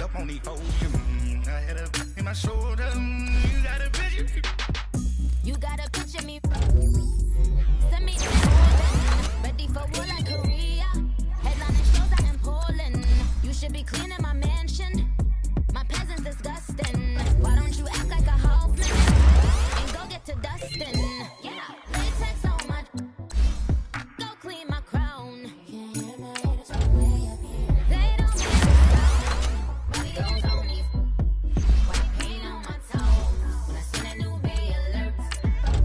up on the podium. I had a in my shoulder. You got a picture. You got a picture me. Send me the Poland. Ready for war like Korea. Headlining shows out in Poland. You should be cleaning my mansion. My peasants disgusting. Why don't you act like a houseman and go get to dusting? Yeah, latex on my. Go clean my crown. They don't make a sound. Videos on me. White paint on my toes. When I send a new bay alert,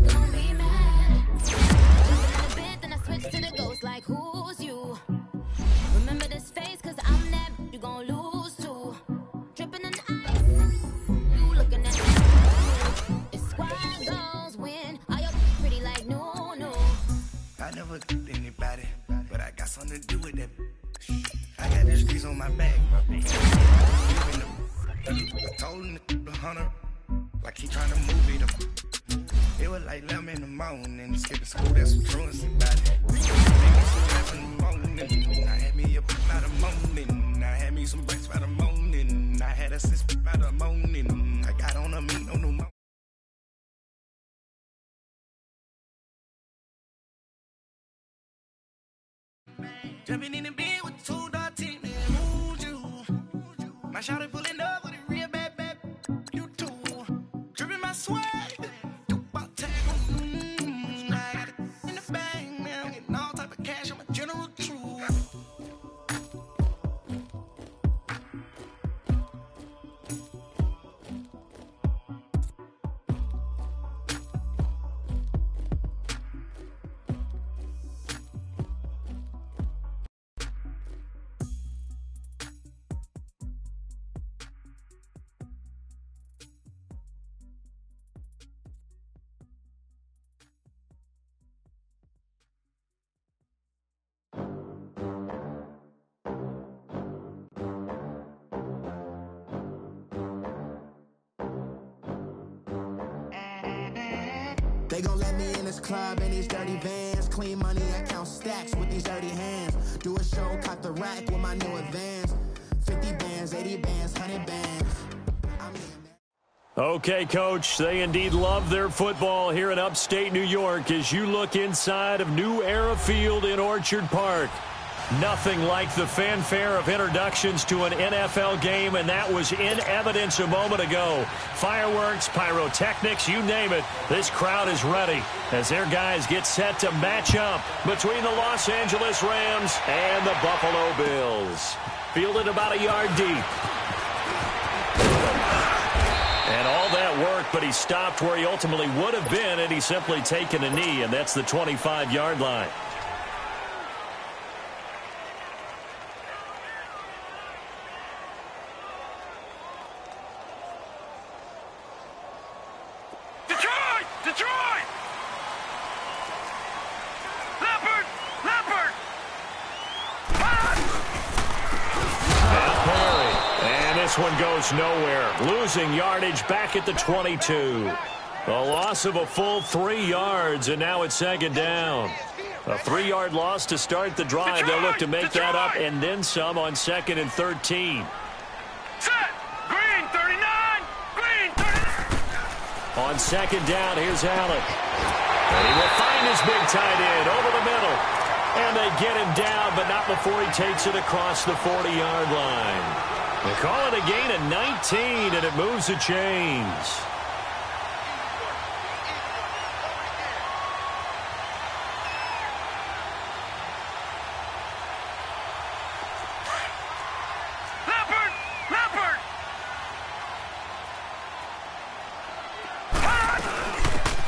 don't be mad. Jumping in the bed, then I switch to the ghost like who's you? Remember this face, cause I'm that you gon' lose to. Dripping in ice, you looking at me. It's squad goals win. Are you pretty like no, no? I never did anybody, but I got something to do with that. I got the streets on my back, bro. I told him the 100, like he trying to move it up. It was like 11 in the morning, skipping school, that's some truancy about it. Make me some rest in the morning, I had me up by the morning. I had me some breaks by the morning, I had a six by the morning. I got on a meat on the morning. Jumping in the bed with the 2 dot team, who's you? My shawty pulling up with a real bad, you too. Dripping my swag, about tag on. I got it in the bag, man. I'm getting all type of cash on my general truth. They gon' let me in this club in these dirty vans. Clean money, I count stacks with these dirty hands. Do a show, cop the rack with my new advance. 50 bands, 80 bands, 100 bands. Okay, Coach, they indeed love their football here in upstate New York as you look inside of New Era Field in Orchard Park. Nothing like the fanfare of introductions to an NFL game, and that was in evidence a moment ago. Fireworks, pyrotechnics, you name it. This crowd is ready as their guys get set to match up between the Los Angeles Rams and the Buffalo Bills. Fielded about a yard deep. And all that work, but he stopped where he ultimately would have been had he simply taken a knee, and that's the 25-yard line. Detroit! Leopard! Now Perry. And this one goes nowhere. Losing yardage back at the 22. A loss of a full 3 yards, and now it's second down. A 3-yard loss to start the drive. They'll look to make that up and then some on 2nd and 13. Set! Green 39! Green 39! On second down, here's Allen. And he will find his big tight end over the middle. And they get him down, but not before he takes it across the 40-yard line. They call it a gain of 19, and it moves the chains.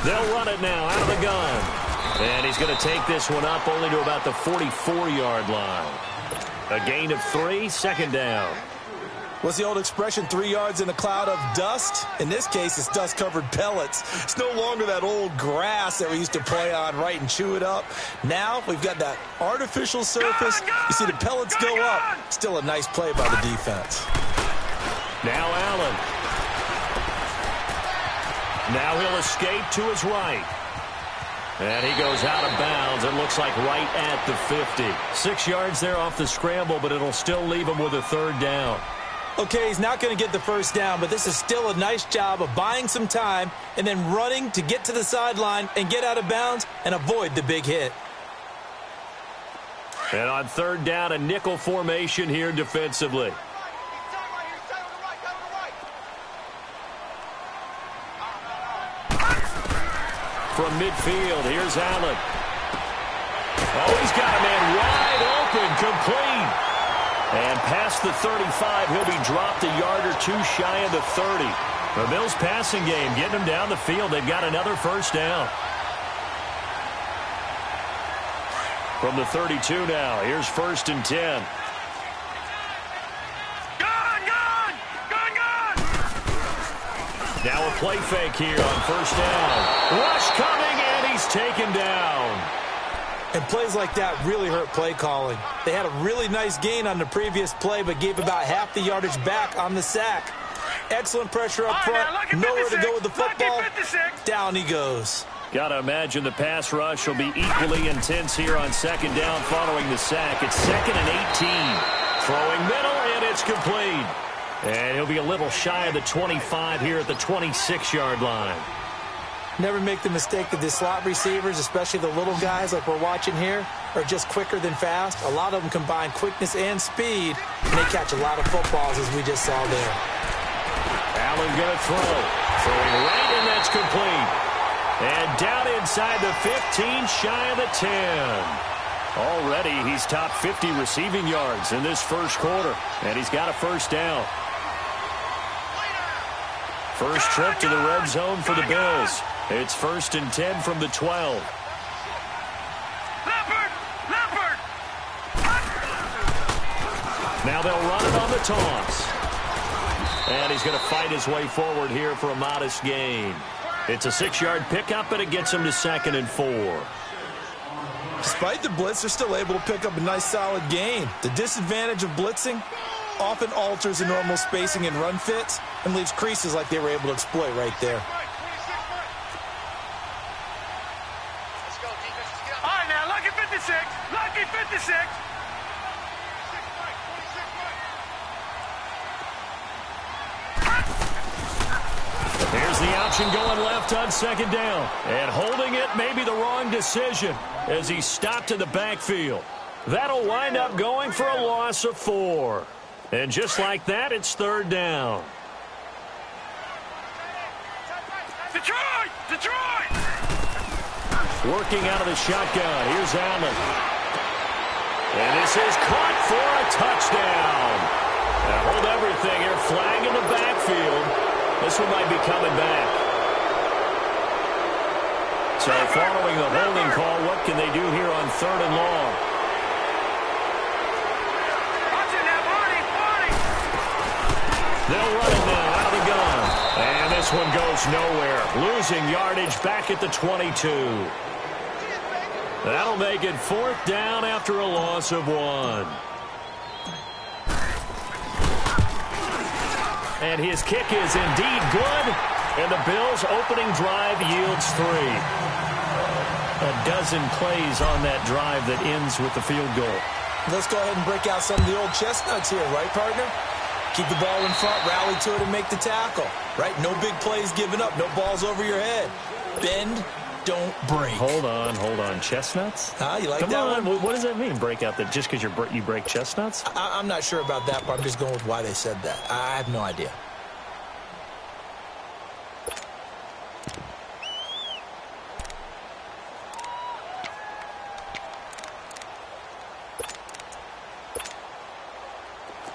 They'll run it now out of the gun. And he's going to take this one up only to about the 44-yard line. A gain of 3, second down. What's the old expression, 3 yards in a cloud of dust? In this case, it's dust-covered pellets. It's no longer that old grass that we used to play on, right, and chew it up. Now we've got that artificial surface. You see the pellets go up. Still a nice play by the defense. Now Allen. Now he'll escape to his right. And he goes out of bounds. It looks like right at the 50. 6 yards there off the scramble, but it'll still leave him with a third down. Okay, he's not going to get the first down, but this is still a nice job of buying some time and then running to get to the sideline and get out of bounds and avoid the big hit. And on third down, a nickel formation here defensively. From midfield, here's Allen. Oh, he's got a man wide open, complete. And past the 35, he'll be dropped a yard or two shy of the 30. The Bills passing game, getting them down the field. They've got another first down. From the 32 now, here's 1st and 10. Now a play fake here on first down. Rush coming, and he's taken down. And plays like that really hurt play calling. They had a really nice gain on the previous play, but gave about half the yardage back on the sack. Excellent pressure up front. Nowhere to go with the football. Down he goes. Got to imagine the pass rush will be equally intense here on second down following the sack. It's 2nd and 18. Throwing middle, and it's complete. And he'll be a little shy of the 25 here at the 26-yard line. Never make the mistake that the slot receivers, especially the little guys like we're watching here, are just quicker than fast. A lot of them combine quickness and speed, and they catch a lot of footballs, as we just saw there. Allen going to throw. Throwing right, and that's complete. And down inside the 15, shy of the 10. Already, he's top 50 receiving yards in this first quarter, and he's got a first down. First trip to the red zone for the Bills. It's 1st and 10 from the 12. Now they'll run it on the toss. And he's going to fight his way forward here for a modest gain. It's a 6-yard pickup, and it gets him to 2nd and 4. Despite the blitz, they're still able to pick up a nice solid gain. The disadvantage of blitzing often alters the normal spacing and run fits and leaves creases like they were able to exploit right there. All right, now, lucky 56. Lucky 56. Here's the option going left on second down. And holding it may be the wrong decision as he stopped in the backfield. That'll wind up going for a loss of 4. And just like that, it's 3rd down. Detroit! Detroit! Working out of the shotgun. Here's Allen. And this is caught for a touchdown. Now hold everything here. Flag in the backfield. This one might be coming back. So following the holding call, what can they do here on 3rd and long? They'll run it now out of the gun. And this one goes nowhere. Losing yardage back at the 22. That'll make it 4th down after a loss of 1. And his kick is indeed good. And the Bills' opening drive yields 3. A dozen plays on that drive that ends with the field goal. Let's go ahead and break out some of the old chestnuts here, right, partner? Keep the ball in front, rally to it, and make the tackle. Right? No big plays given up. No balls over your head. Bend, don't break. Hold on. Chestnuts? You like Come that on. one? What does that mean, break out? That just because you break chestnuts? I'm not sure about that, but I'm just going with why they said that. I have no idea.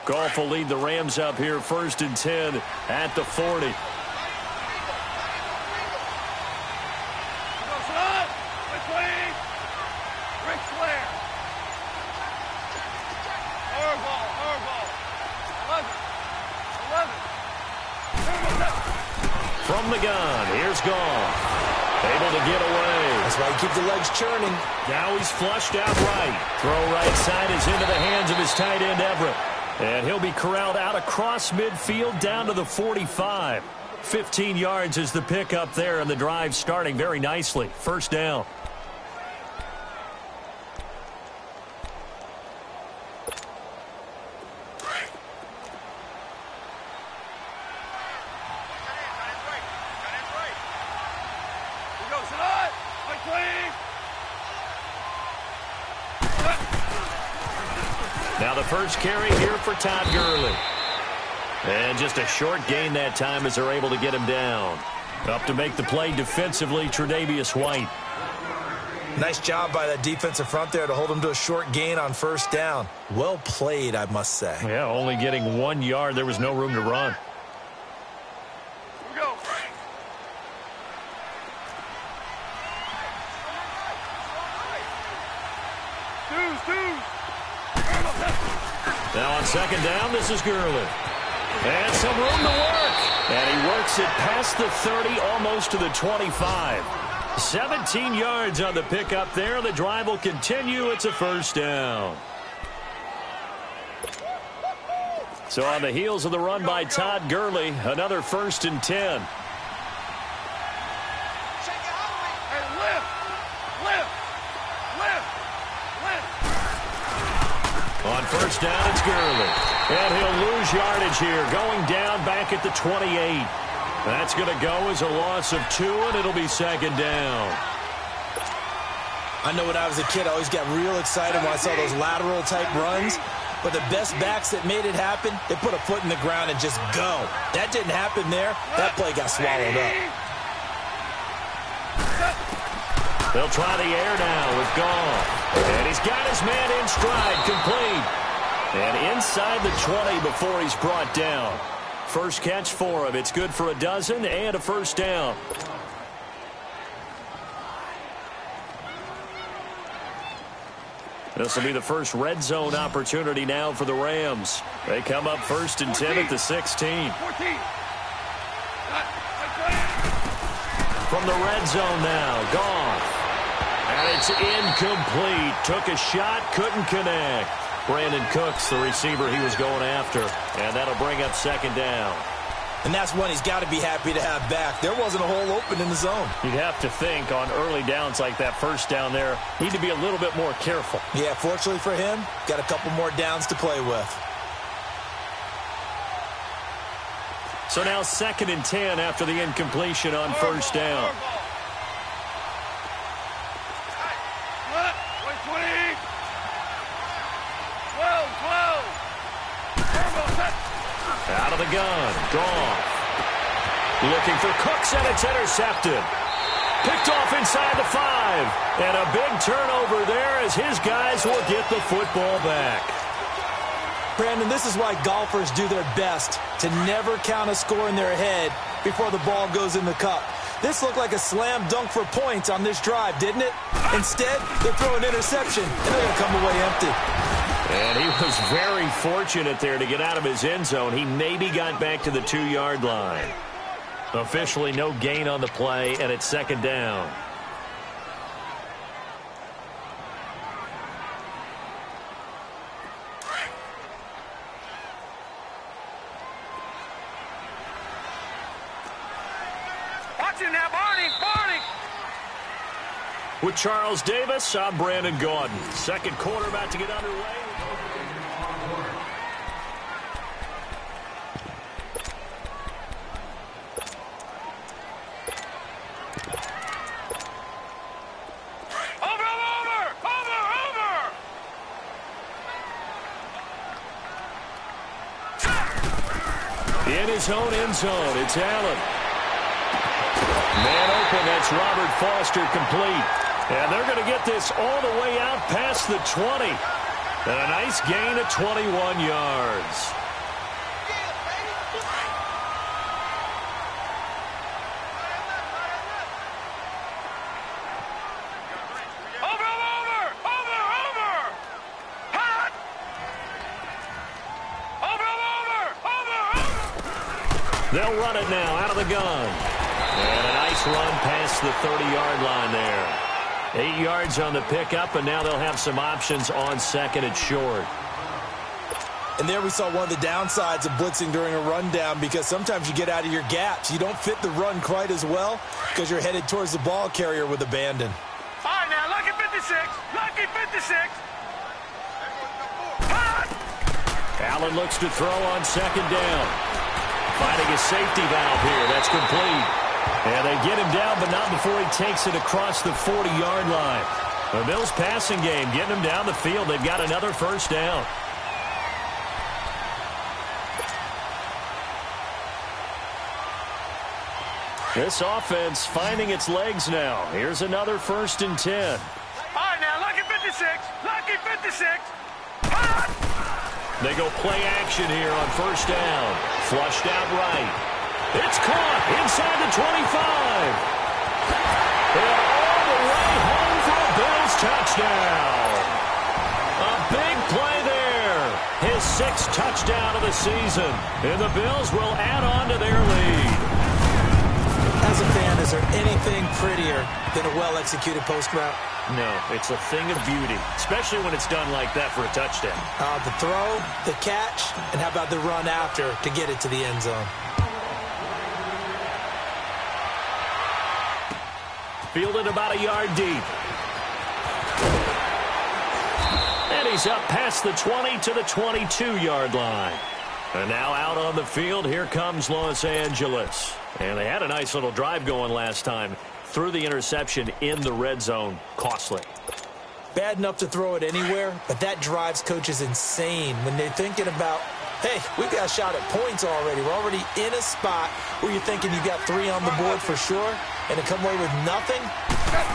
Goff will lead the Rams up here, 1st and 10 at the 40. From the gun, here's Goff. Able to get away. That's why you keep the legs churning. Now he's flushed out right. Throw right side is into the hands of his tight end, Everett. And he'll be corralled out across midfield down to the 45. 15 yards is the pickup there, and the drive starting very nicely. 1st down. first carry here for Todd Gurley. And just a short gain that time as they're able to get him down. Up to make the play defensively, Tre'Davious White. Nice job by that defensive front there to hold him to a short gain on first down. Well played, I must say. Yeah, only getting 1 yard. There was no room to run. Here we go. Now on second down, this is Gurley. And some room to work. And he works it past the 30, almost to the 25. 17 yards on the pickup there. The drive will continue. It's a first down. So on the heels of the run by Todd Gurley, another 1st and 10. On first down, it's Gurley. And he'll lose yardage here, going down back at the 28. That's going to go as a loss of 2, and it'll be second down. I know when I was a kid, I always got real excited when I saw those lateral-type runs. But the best backs that made it happen, they put a foot in the ground and just go. That didn't happen there. That play got swallowed up. They'll try the air now with Goff. And he's got his man in stride, complete. And inside the 20 before he's brought down. First catch for him. It's good for a dozen and a first down. This will be the first red zone opportunity now for the Rams. They come up 1st and 10 at the 16. From the red zone now, Goff. And it's incomplete. Took a shot, couldn't connect. Brandon Cooks, the receiver he was going after. And that'll bring up second down. And that's one he's got to be happy to have back. There wasn't a hole open in the zone. You'd have to think on early downs like that first down there, need to be a little bit more careful. Yeah, fortunately for him, got a couple more downs to play with. So now 2nd and 10 after the incompletion on first down. Out of the gun, Goff. Looking for Cooks, and it's intercepted. Picked off inside the 5. And a big turnover there as his guys will get the football back. Brandon, this is why golfers do their best to never count a score in their head before the ball goes in the cup. This looked like a slam dunk for points on this drive, didn't it? Instead, they throw an interception, and they're going to come away empty. And he was very fortunate there to get out of his end zone. He maybe got back to the 2-yard line. Officially no gain on the play, and it's second down. Watch it now, Barney! With Charles Davis, I'm Brandon Gaudin. Second quarter about to get underway. In his own end zone, it's Allen. Man open, that's Robert Foster, complete. And they're going to get this all the way out past the 20. And a nice gain of 21 yards. They'll run it now out of the gun. And a nice run past the 30-yard line there. 8 yards on the pickup, and now they'll have some options on second and short. And there we saw one of the downsides of blitzing during a rundown, because sometimes you get out of your gaps. You don't fit the run quite as well because you're headed towards the ball carrier with abandon. All right, now, lucky 56. Lucky 56. Allen looks to throw on second down. Finding a safety valve here. That's complete. And they get him down, but not before he takes it across the 40-yard line. The Bills passing game getting him down the field. They've got another first down. This offense finding its legs now. Here's another 1st and 10. All right, now, lucky 56. Lucky 56. They go play action here on 1st down. Flushed out right. It's caught inside the 25. And all the way home for a Bills touchdown. A big play there. His 6th touchdown of the season. And the Bills will add on to their lead. As a fan, is there anything prettier than a well-executed post route? No, it's a thing of beauty, especially when it's done like that for a touchdown. The throw, the catch, and how about the run after to get it to the end zone? Fielded about a yard deep. And he's up past the 20 to the 22-yard line. And now out on the field, here comes Los Angeles. And they had a nice little drive going last time. Threw the interception in the red zone. Costly. Bad enough to throw it anywhere, but that drives coaches insane when they're thinking about, hey, we've got a shot at points already. We're already in a spot where you're thinking you got 3 on the board for sure, and to come away with nothing,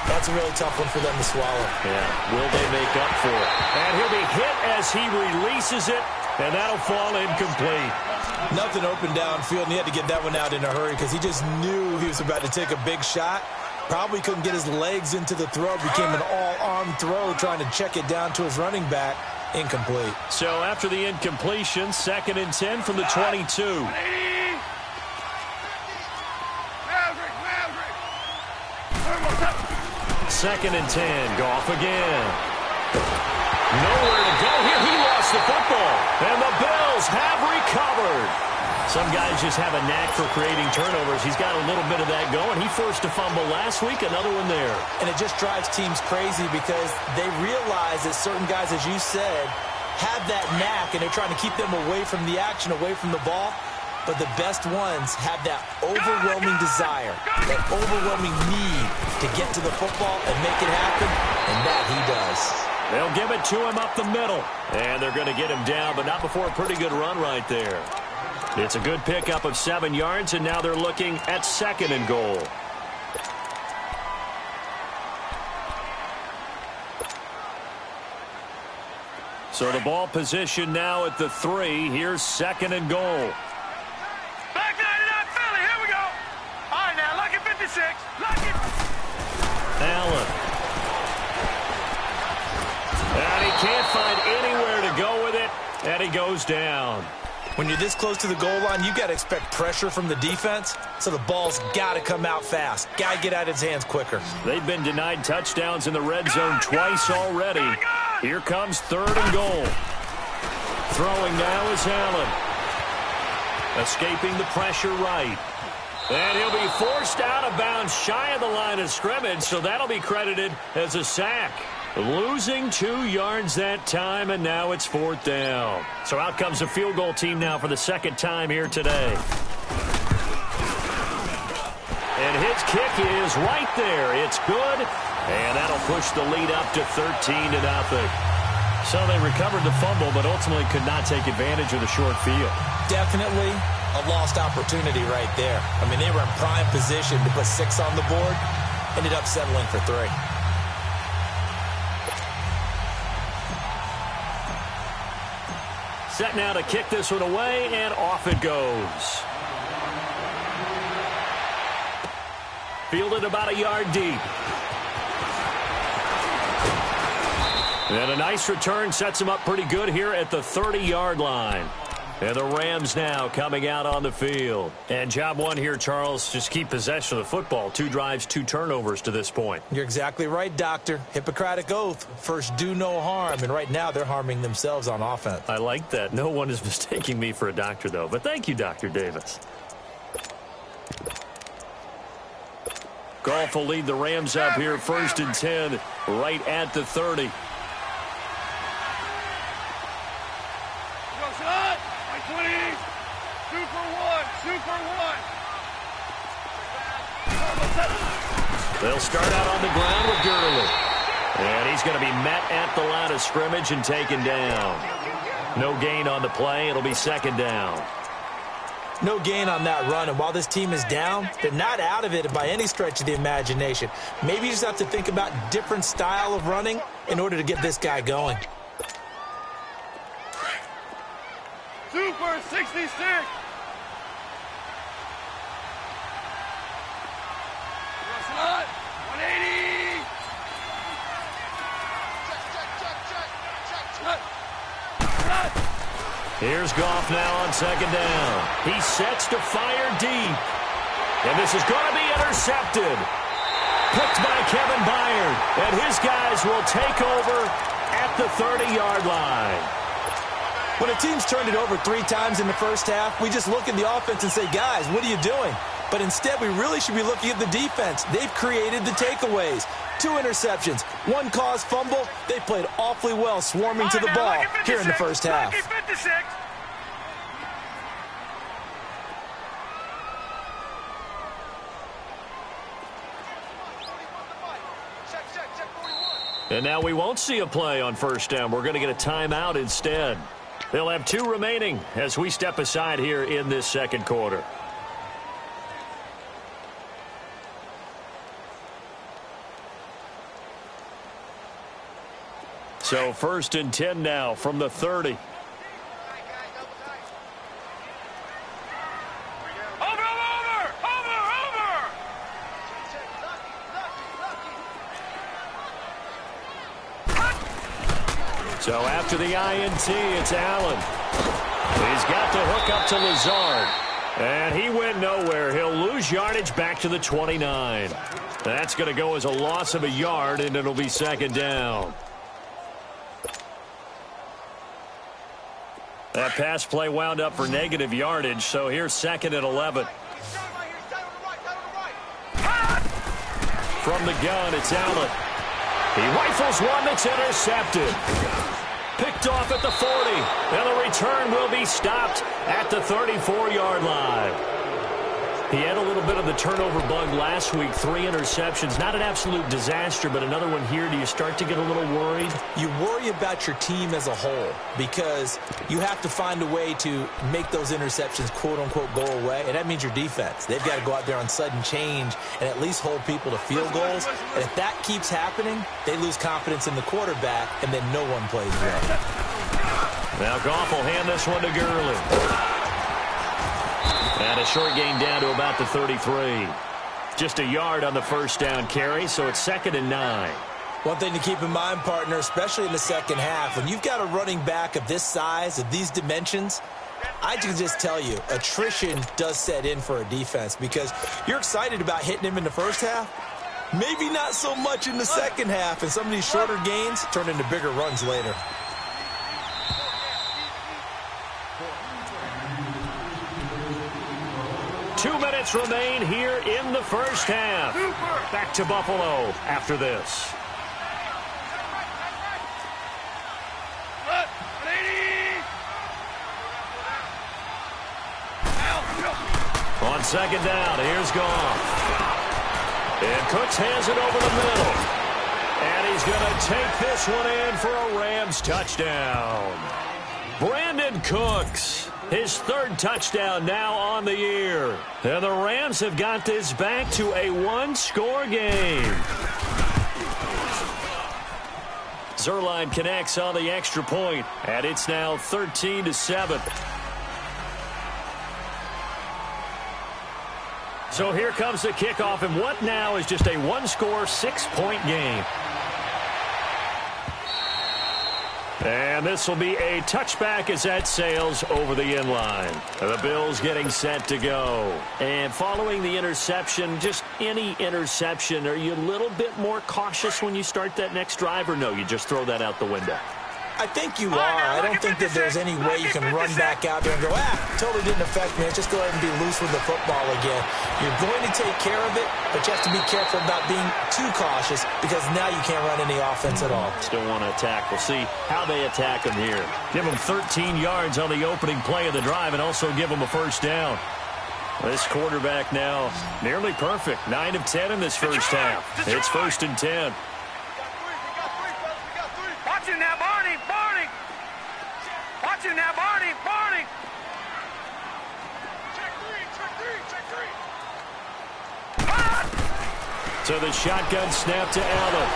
that's a really tough one for them to swallow. Yeah, will they make up for it? And he'll be hit as he releases it, and that'll fall incomplete. Nothing open downfield, and he had to get that one out in a hurry because he just knew he was about to take a big shot. Probably couldn't get his legs into the throw. Became an all-arm throw trying to check it down to his running back. Incomplete. So after the incompletion, 2nd and 10 from the 22. 2nd and 10. Goff again. Nowhere to go here. He lost the football. And the Bills have recovered. Some guys just have a knack for creating turnovers. He's got a little bit of that going. He forced a fumble last week, another one there. And it just drives teams crazy because they realize that certain guys, as you said, have that knack, and they're trying to keep them away from the action, away from the ball. But the best ones have that overwhelming desire, that overwhelming need to get to the football and make it happen, and that he does. They'll give it to him up the middle. And they're going to get him down, but not before a pretty good run right there. It's a good pickup of 7 yards, and now they're looking at 2nd and goal. So the ball position now at the 3. Here's 2nd and goal. Back 99 Philly, here we go. All right, now, lucky 56. Lucky. Allen. And he can't find anywhere to go with it, and he goes down. When you're this close to the goal line, you've got to expect pressure from the defense, so the ball's got to come out fast. Got to get out of his hands quicker. They've been denied touchdowns in the red zone twice already. Here comes 3rd and goal. Throwing now is Allen. Escaping the pressure right. And he'll be forced out of bounds shy of the line of scrimmage, so that'll be credited as a sack. Losing 2 yards that time, and now it's 4th down. So out comes the field goal team now for the 2nd time here today. And his kick is right there. It's good, and that'll push the lead up to 13-0. So they recovered the fumble, but ultimately could not take advantage of the short field. Definitely a lost opportunity right there. I mean, they were in prime position to put 6 on the board, ended up settling for 3. Set now to kick this one away, and off it goes. Fielded about a yard deep. And a nice return sets him up pretty good here at the 30-yard line. And the Rams now coming out on the field. And job one here, Charles, just keep possession of the football. 2 drives, 2 turnovers to this point. You're exactly right, Doctor. Hippocratic oath. First, do no harm. And right now, they're harming themselves on offense. I like that. No one is mistaking me for a doctor, though. But thank you, Dr. Davis. Goff will lead the Rams up here, 1st and 10, right at the 30. They'll start out on the ground with Gurley. And he's going to be met at the line of scrimmage and taken down. No gain on the play. It'll be 2nd down. No gain on that run, and while this team is down, they're not out of it by any stretch of the imagination. Maybe you just have to think about different style of running in order to get this guy going. 2 for 66. Slot, 180. Check. Here's Goff now on second down. He sets to fire deep. And this is going to be intercepted. Picked by Kevin Byard. And his guys will take over at the 30-yard line. When a team's turned it over 3 times in the first half, we just look at the offense and say, guys, what are you doing? But instead, we really should be looking at the defense. They've created the takeaways. 2 interceptions, 1 caused fumble. They played awfully well swarming to the ball here in the first half. And now we won't see a play on first down. We're going to get a timeout instead. They'll have 2 remaining as we step aside here in this second quarter. So 1st and 10 now from the 30. So after the INT, it's Allen. He's got the hook up to Lazard. And he went nowhere. He'll lose yardage back to the 29. That's going to go as a loss of a yard, and it'll be second down. That pass play wound up for negative yardage, so here's 2nd and 11. From the gun, it's Allen. He rifles one that's intercepted. Picked off at the 40. And the return will be stopped at the 34-yard line. He had a little bit of the turnover bug last week. 3 interceptions. Not an absolute disaster, but another one here. Do you start to get a little worried? You worry about your team as a whole because you have to find a way to make those interceptions, quote-unquote, go away. And that means your defense. They've got to go out there on sudden change and at least hold people to field goals. And if that keeps happening, they lose confidence in the quarterback, and then no one plays well. Now Goff will hand this one to Gurley. And a short gain down to about the 33. Just a yard on the first down carry, so it's 2nd and 9. One thing to keep in mind, partner, especially in the second half, when you've got a running back of this size, of these dimensions, I can just tell you, attrition does set in for a defense because you're excited about hitting him in the first half. Maybe not so much in the second half, and some of these shorter gains turn into bigger runs later. Two minutes remain here in the first half. Back to Buffalo after this. On second down, here's Goff. And Cooks hands it over the middle. And he's going to take this one in for a Rams touchdown. Brandon Cooks, his 3rd touchdown now on the year. And the Rams have got this back to a 1-score game. Zerline connects on the extra point, and it's now 13-7. So here comes the kickoff, and what now is just a 1-score, 6-point game. And this will be a touchback as that sails over the inline. The Bills getting set to go. And following the interception, just any interception, are you a little bit more cautious when you start that next drive, or no, you just throw that out the window? I think you are. I don't think that there's any way you can run back out there and go, totally didn't affect me. Just go ahead and be loose with the football again. You're going to take care of it, but you have to be careful about being too cautious because now you can't run any offense at all. Still want to attack. We'll see how they attack them here. Give them 13 yards on the opening play of the drive and also give them a first down. This quarterback now nearly perfect. 9 of 10 in this first half. It's 1st and 10. Watching now, Barney, Barney. Watching now, Barney, Barney. So the shotgun snap to Allen.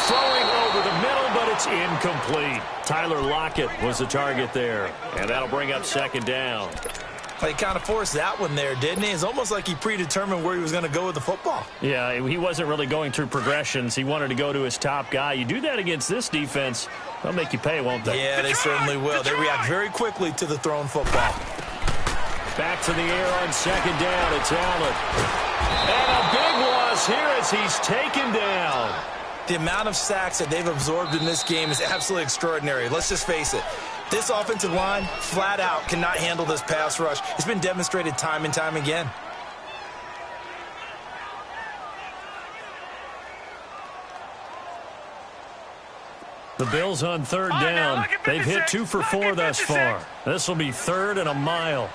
Throwing over the middle, but it's incomplete. Tyler Lockett was the target there. And that'll bring up second down. He kind of forced that one there, didn't he? It's almost like he predetermined where he was going to go with the football. Yeah, he wasn't really going through progressions. He wanted to go to his top guy. You do that against this defense, they'll make you pay, won't they? Yeah, they certainly will. They react very quickly to the thrown football. Back to the air on second down. It's Allen. And a big loss here as he's taken down. The amount of sacks that they've absorbed in this game is absolutely extraordinary. Let's just face it. This offensive line, flat out, cannot handle this pass rush. It's been demonstrated time and time again. The Bills on third down. They've hit 2 for 4 thus far. This will be third and a mile.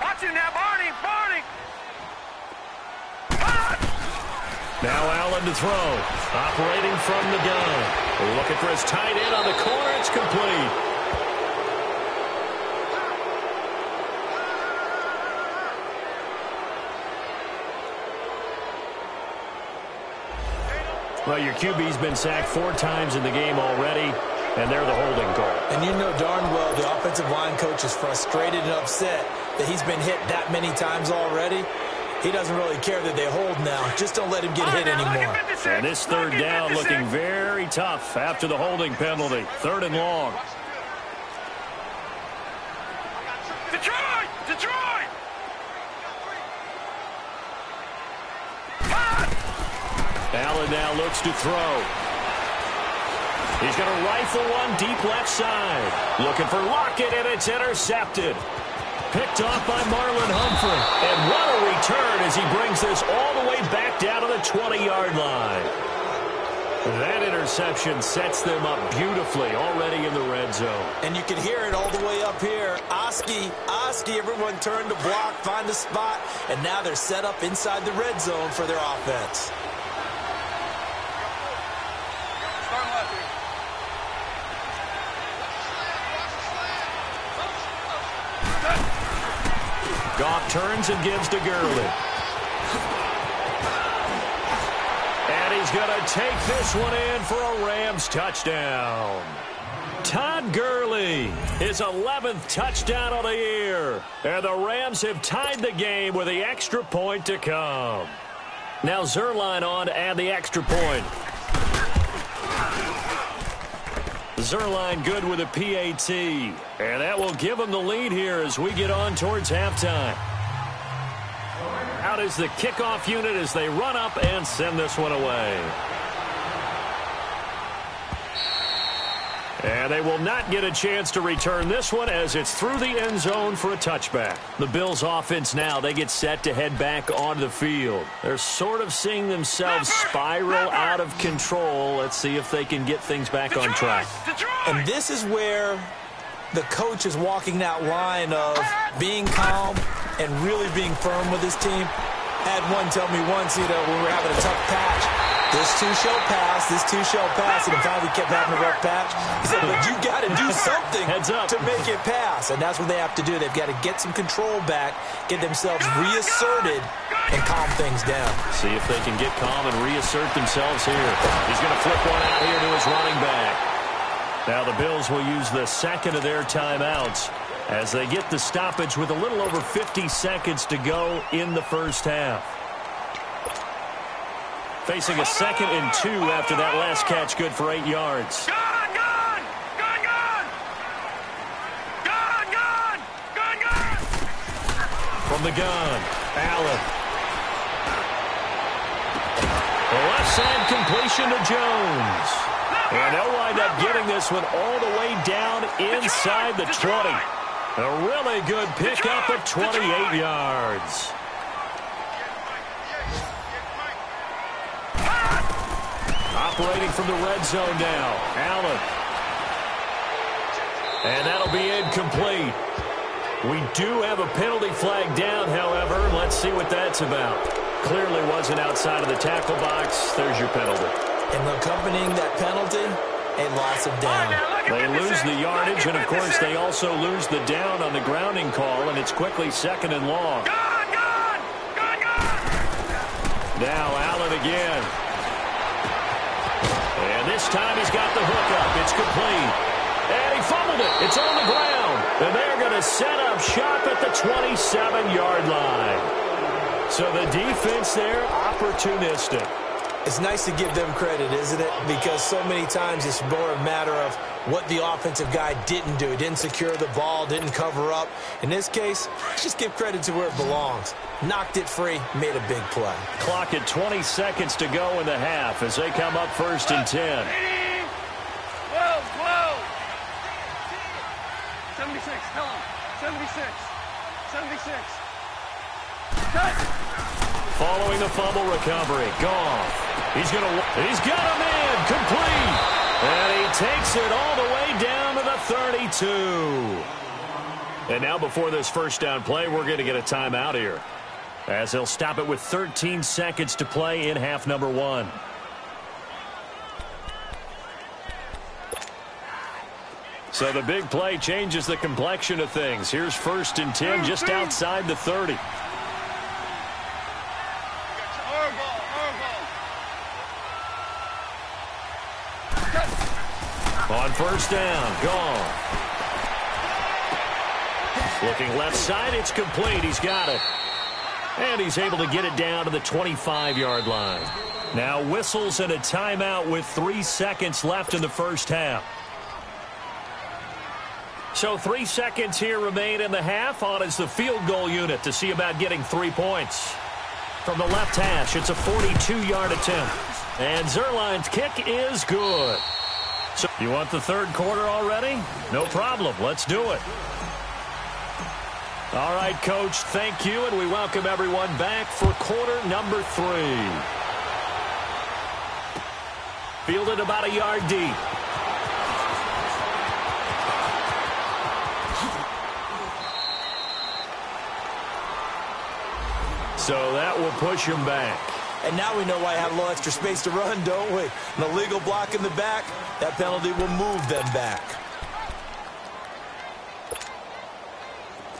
Watch it now, Barney. Now Allen to throw. Operating from the gun. Looking for his tight end on the corner. It's complete. Well, your QB's been sacked 4 times in the game already, and they're the holding call. And you know darn well the offensive line coach is frustrated and upset that he's been hit that many times already. He doesn't really care that they hold now. Just don't let him get hit anymore. And this third down looking very tough after the holding penalty. Third and long. Detroit! Allen now looks to throw. He's going to rifle one deep left side. Looking for Lockett, and it's intercepted. Picked off by Marlon Humphrey. And what a return as he brings this all the way back down to the 20-yard line. That interception sets them up beautifully already in the red zone. And you can hear it all the way up here. Oski, everyone turned to block, find a spot, and now they're set up inside the red zone for their offense. Goff turns and gives to Gurley. And he's going to take this one in for a Rams touchdown. Todd Gurley, his 11th touchdown of the year. And the Rams have tied the game with the extra point to come. Now Zerline on to add the extra point. Zerline good with a PAT. And that will give him the lead here as we get on towards halftime. Out is the kickoff unit as they run up and send this one away. And they will not get a chance to return this one as it's through the end zone for a touchback. The Bills offense now, they get set to head back onto the field. They're sort of seeing themselves spiral out of control. Let's see if they can get things back on track. And this is where the coach is walking that line of being calm and really being firm with his team. I had one tell me once, when we were having a tough patch, this too shall pass, and finally we kept having a rough patch. He said, but you got to do something to make it pass. And that's what they have to do. They've got to get some control back, get themselves reasserted, and calm things down. See if they can get calm and reassert themselves here. He's going to flip one out here to his running back. Now the Bills will use the second of their timeouts as they get the stoppage with a little over 50 seconds to go in the first half. Facing a 2nd and 2 after that last catch, good for 8 yards. Gone! From the gun, Allen. The left side completion to Jones. And they'll wind up getting this one all the way down inside the 20. A really good pickup of 28 yards. Operating from the red zone now, Allen. And that'll be incomplete. We do have a penalty flag down, however. Let's see what that's about. Clearly wasn't outside of the tackle box. There's your penalty. And accompanying that penalty, a loss of down. They lose the yardage, and, of course, they also lose the down on the grounding call, and it's quickly 2nd and long. Now Allen again. And this time he's got the hook up. It's complete. And he fumbled it. It's on the ground. And they're going to set up shop at the 27-yard line. So the defense there, opportunistic. It's nice to give them credit, isn't it? Because so many times it's more a matter of what the offensive guy didn't do. Didn't secure the ball, didn't cover up. In this case, let's just give credit to where it belongs. Knocked it free, made a big play. Clock at 20 seconds to go in the half as they come up 1st and 10. 76, tell him. 76. 76. Cut! Following the fumble recovery, Goff. He's got him in, complete. And he takes it all the way down to the 32. And now before this first down play, we're going to get a timeout here, as they'll stop it with 13 seconds to play in half number 1. So the big play changes the complexion of things. Here's 1st and 10 just outside the 30. On 1st down, gone. Looking left side, it's complete. He's got it. And he's able to get it down to the 25-yard line. Now whistles and a timeout with 3 seconds left in the first half. So 3 seconds here remain in the half. On is the field goal unit to see about getting 3 points. From the left hash, it's a 42-yard attempt. And Zerline's kick is good. So you want the third quarter already? No problem. Let's do it. All right, Coach, thank you, and we welcome everyone back for quarter number 3. Fielded about a yard deep. So that will push him back. And now we know why I have a little extra space to run, don't we? An illegal block in the back, that penalty will move them back.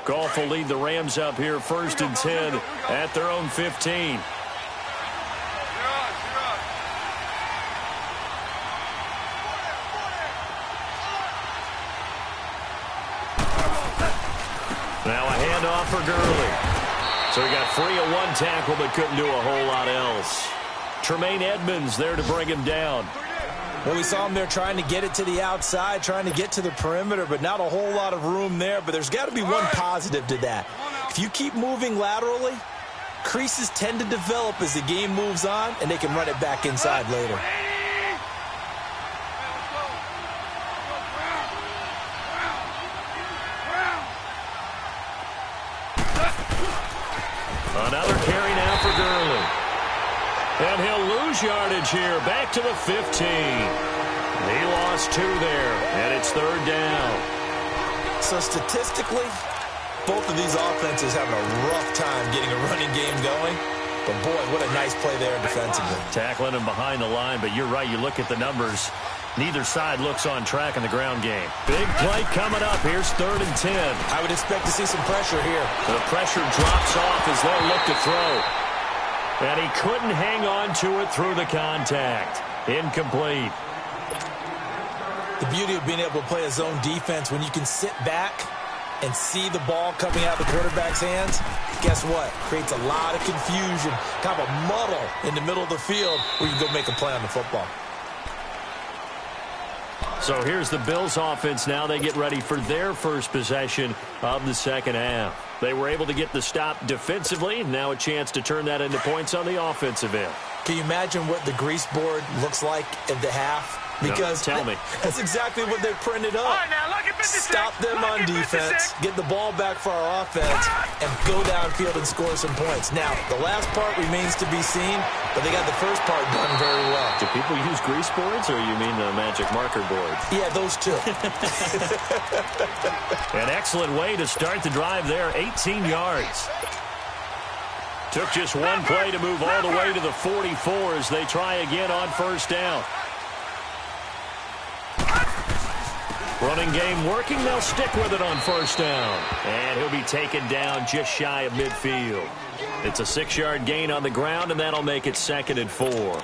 Goff will lead the Rams up here 1st and 10 at their own 15. Now a handoff for Gurley. So he got free of one tackle but couldn't do a whole lot else. Tremaine Edmonds there to bring him down. Well, we saw him there trying to get it to the outside, trying to get to the perimeter, but not a whole lot of room there. But there's got to be one positive to that. If you keep moving laterally, creases tend to develop as the game moves on, and they can run it back inside later. Another carry now for Gurley. And he'll lose yardage here. Back to the 15. He lost 2 there, and it's 3rd down. So statistically, both of these offenses having a rough time getting a running game going. But, boy, what a nice play there defensively. Tackling him behind the line, but you're right. You look at the numbers. Neither side looks on track in the ground game. Big play coming up. Here's 3rd and 10. I would expect to see some pressure here. The pressure drops off as they'll look to throw. And he couldn't hang on to it through the contact. Incomplete. The beauty of being able to play a zone defense, when you can sit back and see the ball coming out of the quarterback's hands, guess what? Creates a lot of confusion, kind of a muddle in the middle of the field where you can go make a play on the football. So here's the Bills offense now. They get ready for their first possession of the second half. They were able to get the stop defensively. Now a chance to turn that into points on the offensive end. Can you imagine what the grease board looks like at the half? Because no, tell me. That's exactly what they printed up. All right, now, look at 56. Stop them on defense, get the ball back for our offense, and go downfield and score some points. Now, the last part remains to be seen, but they got the first part done very well. Do people use grease boards, or you mean the magic marker boards? Yeah, those two. An excellent way to start the drive there, 18 yards. Took just one play to move all the way to the 44 as they try again on 1st down. Running game working. They'll stick with it on first down. And he'll be taken down just shy of midfield. It's a 6-yard gain on the ground, and that'll make it 2nd and 4.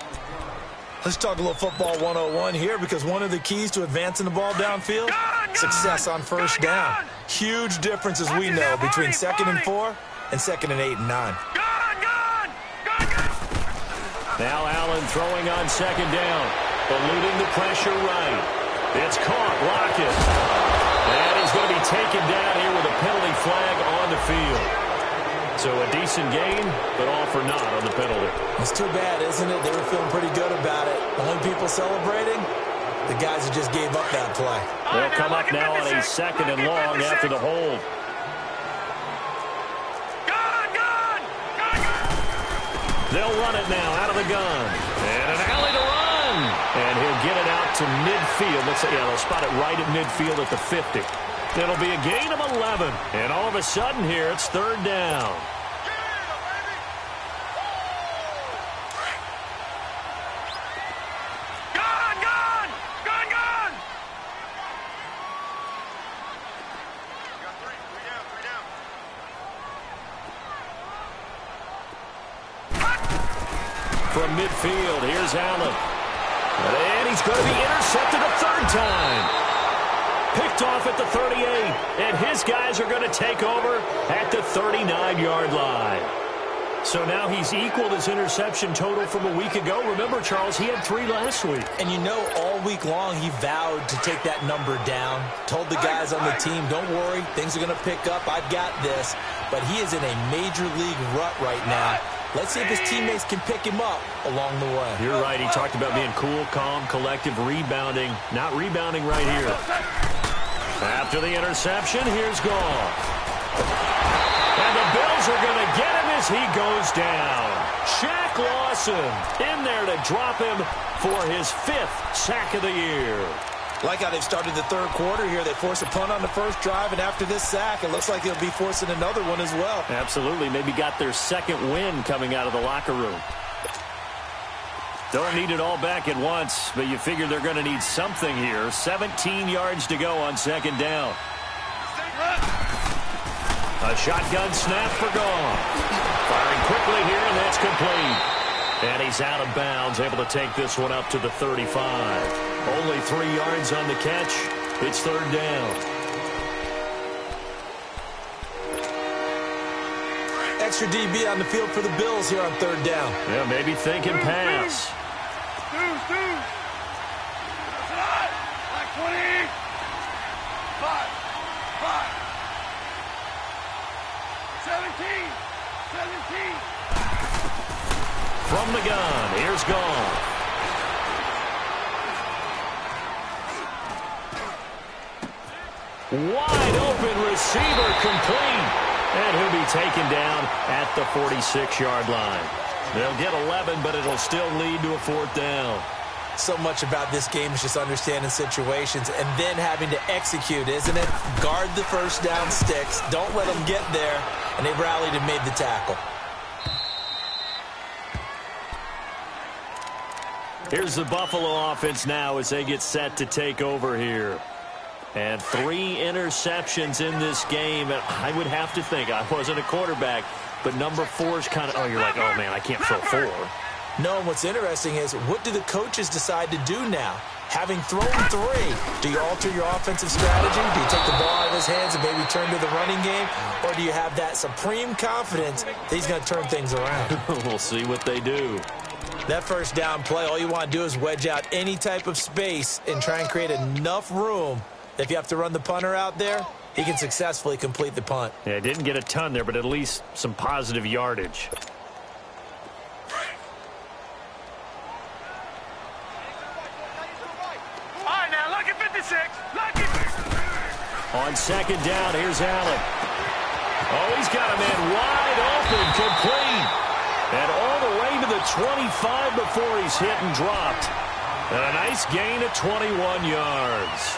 Let's talk a little football 101 here, because one of the keys to advancing the ball downfield, success on first down. Huge difference, as we know, between 2nd and 4 and 2nd and 8 and 9. Now Allen throwing on 2nd down, eluding the pressure right. It's caught. Lockett. And he's going to be taken down here with a penalty flag on the field. So a decent gain, but all for naught on the penalty. It's too bad, isn't it? They were feeling pretty good about it. The only people celebrating, the guys who just gave up that play. They'll come up now on a 2nd and long after the hold. They'll run it now out of the gun. And an alley to run. And he'll get it out to midfield. They'll spot it right at midfield at the 50. It'll be a gain of 11. And all of a sudden here, it's 3rd down. From midfield, here's Allen. And he's going to be intercepted a 3rd time. Picked off at the 38. And his guys are going to take over at the 39-yard line. So now he's equaled his interception total from a week ago. Remember, Charles, he had 3 last week. And you know, all week long he vowed to take that number down. Told the guys on the team, don't worry, things are going to pick up. I've got this. But he is in a major league rut right now. Let's see if his teammates can pick him up along the way. You're right. He talked about being cool, calm, collective, rebounding. Not rebounding right here. After the interception, here's Goff. And the Bills are going to get him as he goes down. Shaq Lawson in there to drop him for his 5th sack of the year. Like how they've started the 3rd quarter here. They force a punt on the first drive, and after this sack, it looks like they'll be forcing another one as well. Absolutely. Maybe got their 2nd win coming out of the locker room. Don't need it all back at once, but you figure they're going to need something here. 17 yards to go on 2nd down. A shotgun snap for Goff. Firing quickly here, and that's complete. And he's out of bounds, able to take this one up to the 35. Only 3 yards on the catch. It's 3rd down. Extra DB on the field for the Bills here on 3rd down. Yeah, maybe thinking pass. Like 20. 5. 17. From the gun, here's Goff. Wide open receiver complete. And he'll be taken down at the 46-yard line. They'll get 11, but it'll still lead to a 4th down. So much about this game is just understanding situations and then having to execute, isn't it? Guard the first down sticks. Don't let them get there. And they rallied and made the tackle. Here's the Buffalo offense now as they get set to take over here. And 3 interceptions in this game. And I would have to think, I wasn't a quarterback, but number 4 is kind of, you're like, oh, man, I can't throw 4. No, and what's interesting is, what do the coaches decide to do now? Having thrown 3, do you alter your offensive strategy? Do you take the ball out of his hands and maybe turn to the running game? Or do you have that supreme confidence that he's going to turn things around? We'll see what they do. That first down play, all you want to do is wedge out any type of space and try and create enough room that if you have to run the punter out there, he can successfully complete the punt. Yeah, didn't get a ton there, but at least some positive yardage. All right, now, look at 56. Look at... On 2nd down, here's Allen. Oh, he's got a man wide open, complete. And all the way to the 25 before he's hit and dropped. And a nice gain of 21 yards.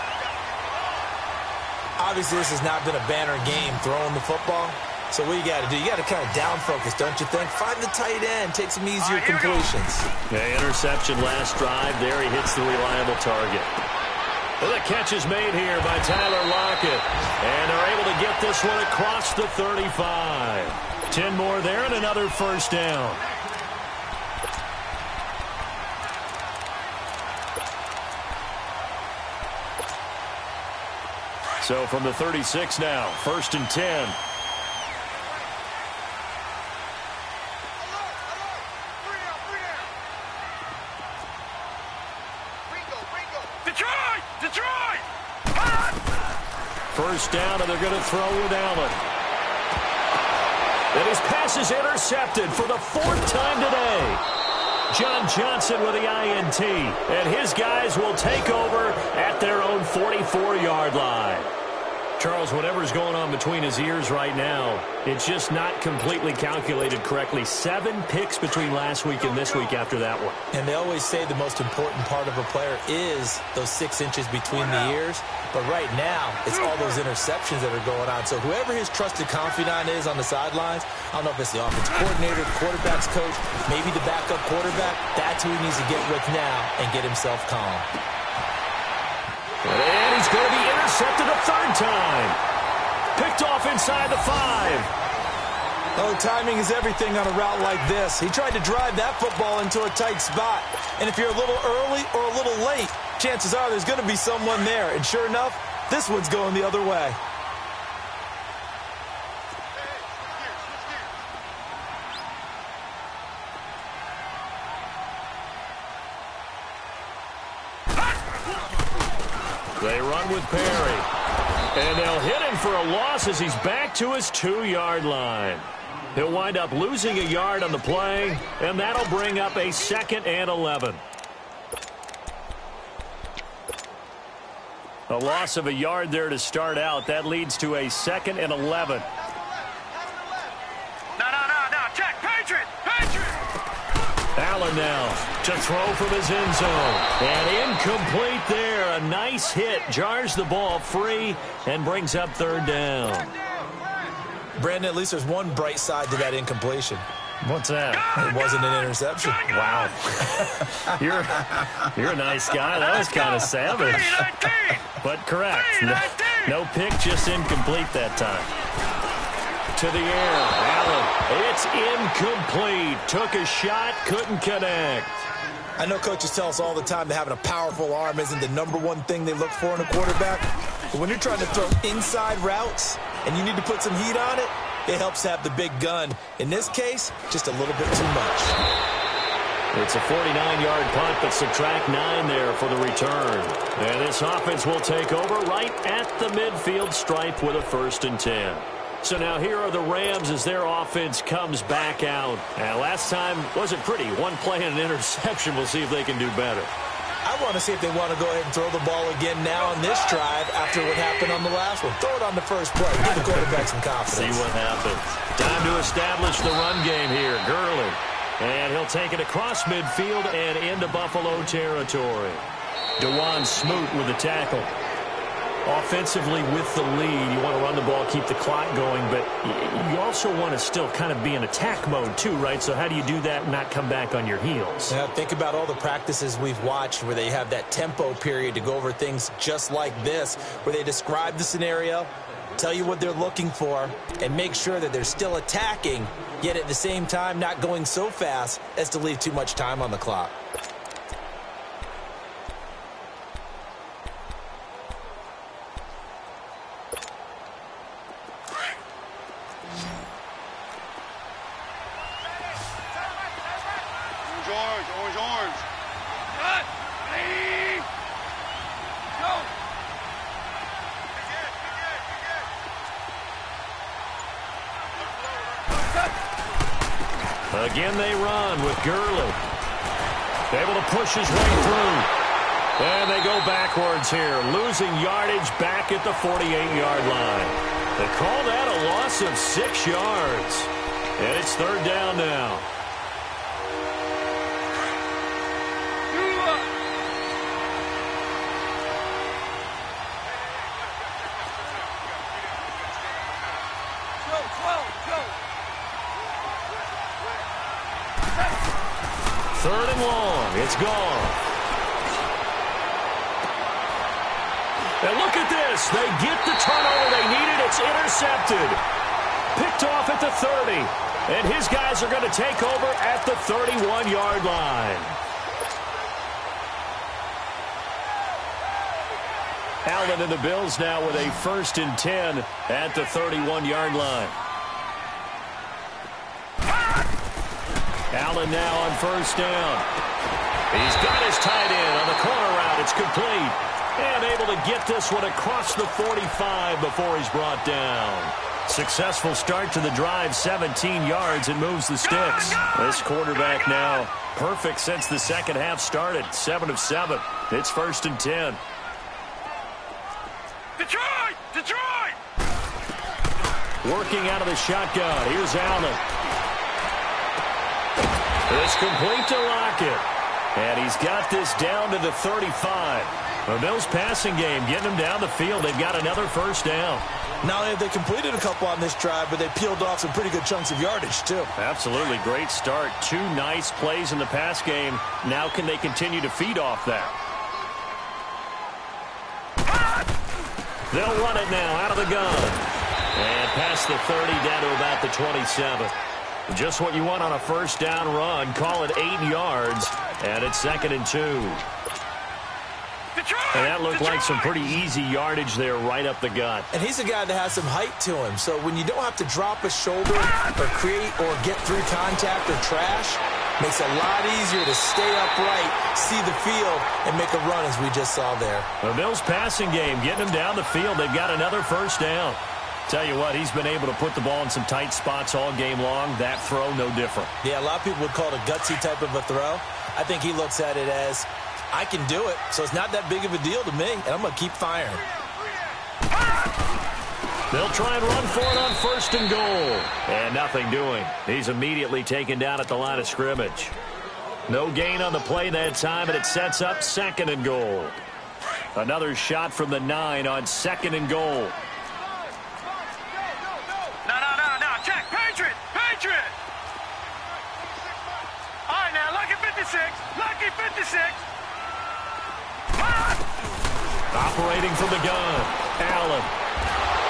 Obviously, this has not been a banner game throwing the football. So what you got to do, you got to kind of down focus, don't you think? Find the tight end, take some easier completions. Yeah, interception last drive. There he hits the reliable target. Well, the catch is made here by Tyler Lockett. And they're able to get this one across the 35. 10 more there and another first down. So from the 36 now, 1st and 10. Detroit! First down, and they're going to throw with Allen. And his pass is intercepted for the 4th time today. John Johnson with the INT. And his guys will take over at their own 44-yard line. Charles, whatever's going on between his ears right now, it's just not completely calculated correctly. 7 picks between last week and this week after that one. And they always say the most important part of a player is those 6 inches between the ears. But right now, it's all those interceptions that are going on. So whoever his trusted confidant is on the sidelines, I don't know if it's the offense coordinator, the quarterback's coach, maybe the backup quarterback, that's who he needs to get with now and get himself calm. And he's going to be intercepted a 3rd time. Picked off inside the 5. Oh, timing is everything on a route like this. He tried to drive that football into a tight spot. And if you're a little early or a little late, chances are there's going to be someone there. And sure enough, this one's going the other way. They run with Perry. And they'll hit him for a loss as he's back to his 2-yard line. He'll wind up losing a yard on the play, and that'll bring up a 2nd and 11. A loss of a yard there to start out. That leads to a 2nd and 11. No, check, Patriot! Allen now to throw from his end zone. And incomplete there. A nice hit. Jars the ball free and brings up 3rd down. Brandon, at least there's one bright side to that incompletion. What's that? It wasn't an interception. Wow. You're a nice guy. That was kind of savage. But correct. No pick, just incomplete that time. To the air. Allen. It's incomplete. Took a shot, couldn't connect. I know coaches tell us all the time that having a powerful arm isn't the #1 thing they look for in a quarterback. But when you're trying to throw inside routes and you need to put some heat on it, it helps have the big gun. In this case, just a little bit too much. It's a 49-yard punt, but subtract 9 there for the return. And this offense will take over right at the midfield stripe with a 1st and 10. So now here are the Rams as their offense comes back out. And last time wasn't pretty. 1 play and an interception. We'll see if they can do better. I want to see if they want to go ahead and throw the ball again now on this drive after what happened on the last one. Throw it on the first play. Give the quarterback some confidence. See what happens. Time to establish the run game here. Gurley. And he'll take it across midfield and into Buffalo territory. DeJuan Smoot with the tackle. Offensively with the lead, you want to run the ball, keep the clock going, but you also want to still kind of be in attack mode too, right? So how do you do that and not come back on your heels? Yeah, think about all the practices we've watched where they have that tempo period to go over things just like this, where they describe the scenario, tell you what they're looking for, and make sure that they're still attacking, yet at the same time not going so fast as to leave too much time on the clock. Orange. Cut! Lead! Go! Again they run with Gurley. Able to push his way through. And they go backwards here, losing yardage back at the 48-yard line. They call that a loss of 6 yards. And it's 3rd down now. Third and long. It's gone. And look at this. They get the turnover they needed. It's intercepted. Picked off at the 30. And his guys are going to take over at the 31-yard line. Allen and the Bills now with a 1st and 10 at the 31-yard line. Allen now on 1st down. He's got his tight end on the corner route. It's complete. And able to get this one across the 45 before he's brought down. Successful start to the drive, 17 yards, and moves the sticks. This quarterback now perfect since the second half started. 7 of 7. It's 1st and 10. Detroit! Detroit! Working out of the shotgun. Here's Allen. It's complete to Lockett. And he's got this down to the 35. The Bills passing game getting them down the field. They've got another 1st down. Not only have they completed a couple on this drive, but they peeled off some pretty good chunks of yardage, too. Absolutely great start. 2 nice plays in the pass game. Now can they continue to feed off that? They'll run it now out of the gun. And past the 30 down to about the 27. Just what you want on a 1st down run. Call it 8 yards. And it's 2nd and 2. And that looked like some pretty easy yardage there right up the gut. And he's a guy that has some height to him. So when you don't have to drop a shoulder or create or get through contact or trash, makes it a lot easier to stay upright, see the field, and make a run as we just saw there. The Bills passing game getting them down the field. They've got another 1st down. Tell you what, he's been able to put the ball in some tight spots all game long. That throw, no different. Yeah, a lot of people would call it a gutsy type of a throw. I think he looks at it as, I can do it, so it's not that big of a deal to me, and I'm going to keep firing. They'll try and run for it on 1st and goal. And nothing doing. He's immediately taken down at the line of scrimmage. No gain on the play that time, and it sets up 2nd and goal. Another shot from the 9 on 2nd and goal. No, check. Patriot! Patriot! All right, now, lucky 56. Lucky 56. Operating from the gun. Allen.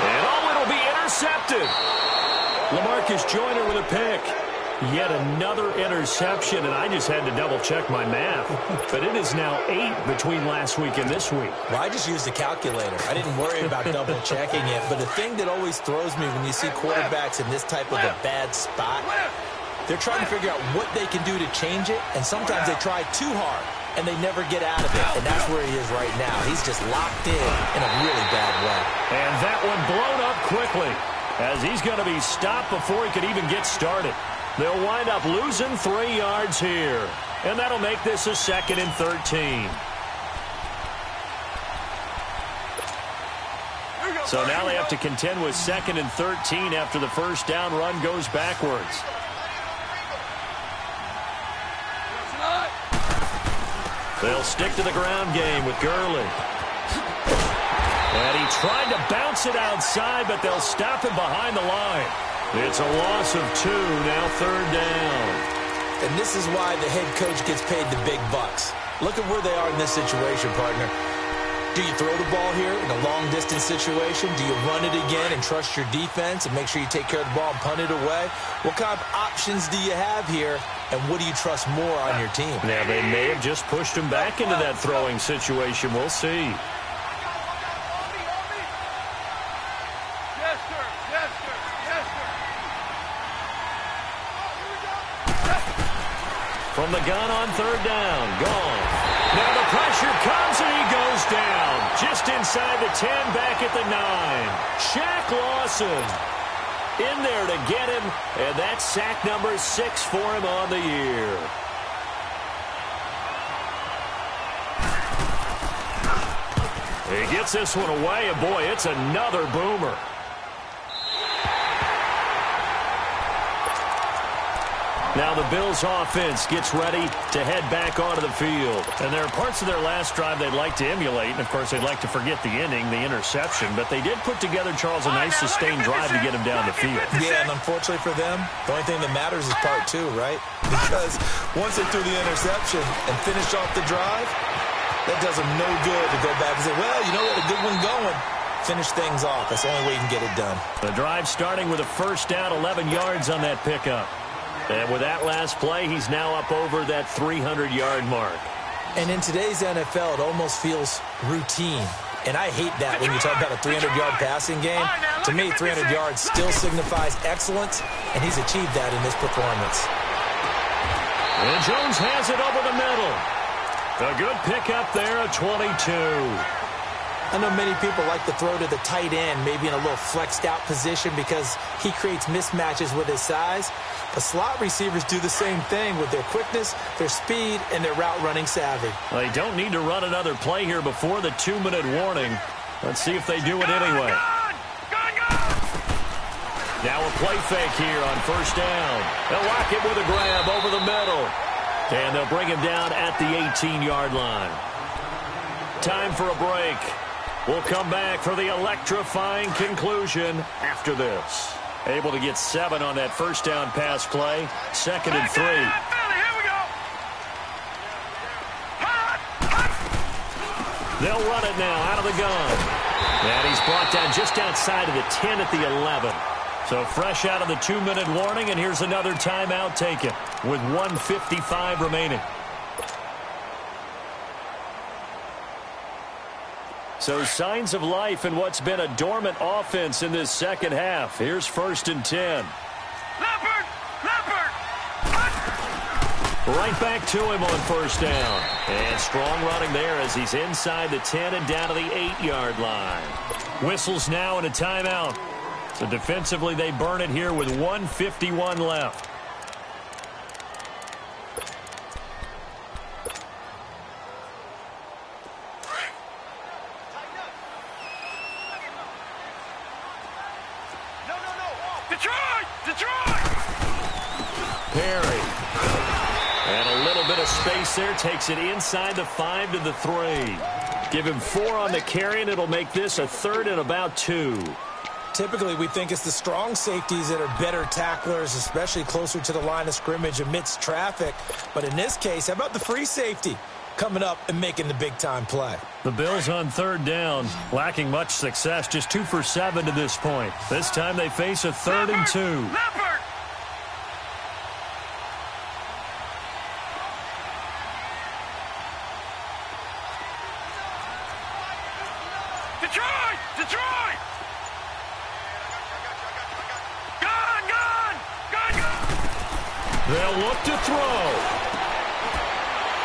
And it'll be intercepted. LaMarcus Joyner with a pick. Yet another interception, and I just had to double-check my math. But it is now 8 between last week and this week. Well, I just used a calculator. I didn't worry about double-checking it. But the thing that always throws me when you see quarterbacks in this type of a bad spot, they're trying to figure out what they can do to change it, and sometimes they try too hard, and they never get out of it. And that's where he is right now. He's just locked in a really bad way. And that one blown up quickly, as he's going to be stopped before he could even get started. They'll wind up losing 3 yards here. And that'll make this a 2nd and 13. So now they have to contend with 2nd and 13 after the 1st down run goes backwards. They'll stick to the ground game with Gurley. And he tried to bounce it outside, but they'll stop him behind the line. It's a loss of 2, now 3rd down. And this is why the head coach gets paid the big bucks. Look at where they are in this situation, partner. Do you throw the ball here in a long-distance situation? Do you run it again and trust your defense and make sure you take care of the ball and punt it away? What kind of options do you have here, and what do you trust more on your team? Now, they may have just pushed him back into that throwing situation. We'll see. From the gun on 3rd down. Gone. Now the pressure comes and he goes down. Just inside the 10, back at the 9. Shaq Lawson in there to get him. And that's sack number 6 for him on the year. He gets this one away, and boy, it's another boomer. Now the Bills offense gets ready to head back onto the field. And there are parts of their last drive they'd like to emulate. And, of course, they'd like to forget the ending, the interception. But they did put together, Charles, a nice sustained drive to get him down the field. Yeah, and unfortunately for them, the only thing that matters is part 2, right? Because once they threw the interception and finished off the drive, That does him no good to go back and say, well, you know what, a good one going. Finish things off. That's the only way you can get it done. The drive starting with a first down, 11 yards on that pickup. And with that last play, he's now up over that 300-yard mark. And in today's NFL, it almost feels routine. And I hate that when you talk about a 300-yard passing game. To me, 300 yards still signifies excellence, and he's achieved that in this performance. And Jones has it over the middle. A good pickup there, a 22. I know many people like to throw to the tight end, maybe in a little flexed out position because he creates mismatches with his size. But slot receivers do the same thing with their quickness, their speed, and their route running savvy. Well, they don't need to run another play here before the 2-minute warning. Let's see if they do it anyway. Now a play fake here on first down. They'll lock it with a grab over the middle. And they'll bring him down at the 18-yard line. Time for a break. We'll come back for the electrifying conclusion after this. Able to get 7 on that first down pass play. 2nd and 3. They'll run it now out of the gun. And he's brought down just outside of the 10 at the 11. So fresh out of the 2-minute warning, and here's another timeout taken with 1:55 remaining. So signs of life in what's been a dormant offense in this second half. Here's 1st and 10. Leopard! Right back to him on first down. And strong running there as he's inside the 10 and down to the 8-yard line. Whistles now and a timeout. So defensively they burn it here with 1:51 left. Perry. And a little bit of space there. Takes it inside the 5 to the 3. Give him 4 on the carry, and it'll make this a 3rd and about 2. Typically, we think it's the strong safeties that are better tacklers, especially closer to the line of scrimmage amidst traffic. But in this case, how about the free safety coming up and making the big-time play? The Bills on 3rd down, lacking much success, just 2 for 7 to this point. This time they face a 3rd and 2. Detroit! They'll look to throw.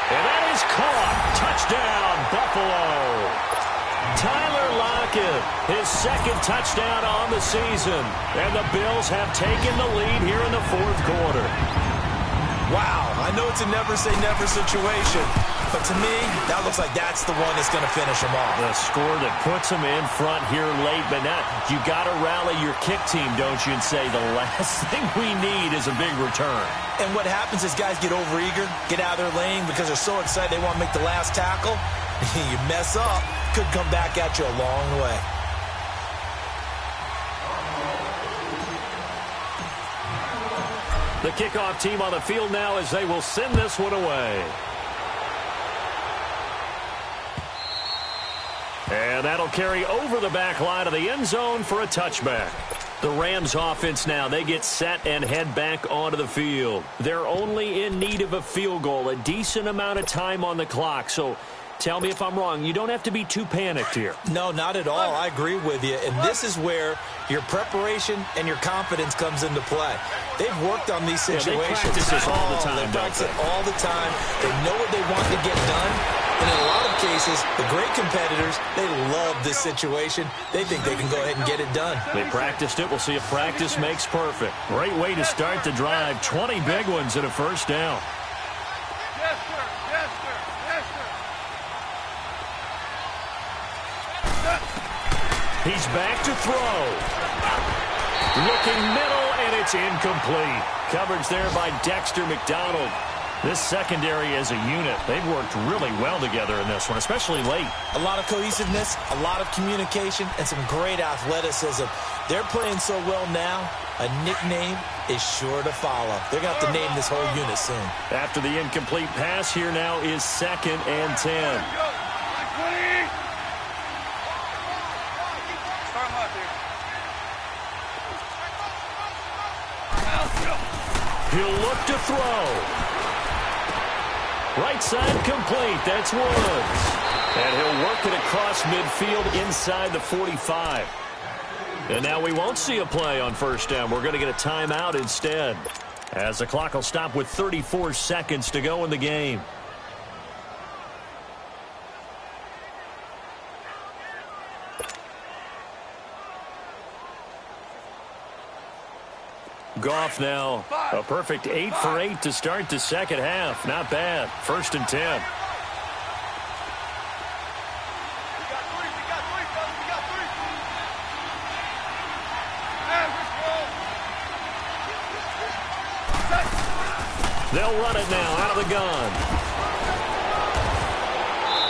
And that is caught. Touchdown, Buffalo. Tyler Lockett, his 2nd touchdown on the season. And the Bills have taken the lead here in the 4th quarter. Wow, I know it's a never-say-never situation, but to me, that looks like that's the one that's going to finish them off. The score that puts them in front here late, but now you got to rally your kick team, don't you, and say the last thing we need is a big return. And what happens is guys get overeager, get out of their lane because they're so excited they want to make the last tackle. You mess up, could come back at you a long way. The kickoff team on the field now as they will send this one away. And that'll carry over the back line of the end zone for a touchback. The Rams offense now, they get set and head back onto the field. They're only in need of a field goal, a decent amount of time on the clock. So tell me if I'm wrong. You don't have to be too panicked here. No, not at all. I agree with you. And this is where your preparation and your confidence comes into play. They've worked on these situations. They practice this all the time, They practice it all the time. They know what they want to get done. And in a lot of cases, the great competitors, they love this situation. They think they can go ahead and get it done. They practiced it. We'll see if practice makes perfect. Great way to start the drive. 20 big ones and a first down. Yes, sir. Yes, sir. Yes, sir. He's back to throw. Looking middle, and it's incomplete. Coverage there by Dexter McDonald. This secondary as a unit, they've worked really well together in this one, especially late. A lot of cohesiveness, a lot of communication, and some great athleticism. They're playing so well now, a nickname is sure to follow. They're going to have to name this whole unit soon. After the incomplete pass, here now is 2nd and 10. Start him up here. He'll look to throw. Right side complete. That's Woods. And he'll work it across midfield inside the 45. And now we won't see a play on first down. We're going to get a timeout instead, as the clock will stop with 34 seconds to go in the game. Goff now, a perfect 8 for 8 to start the second half. Not bad. 1st and 10. They'll run it now out of the gun.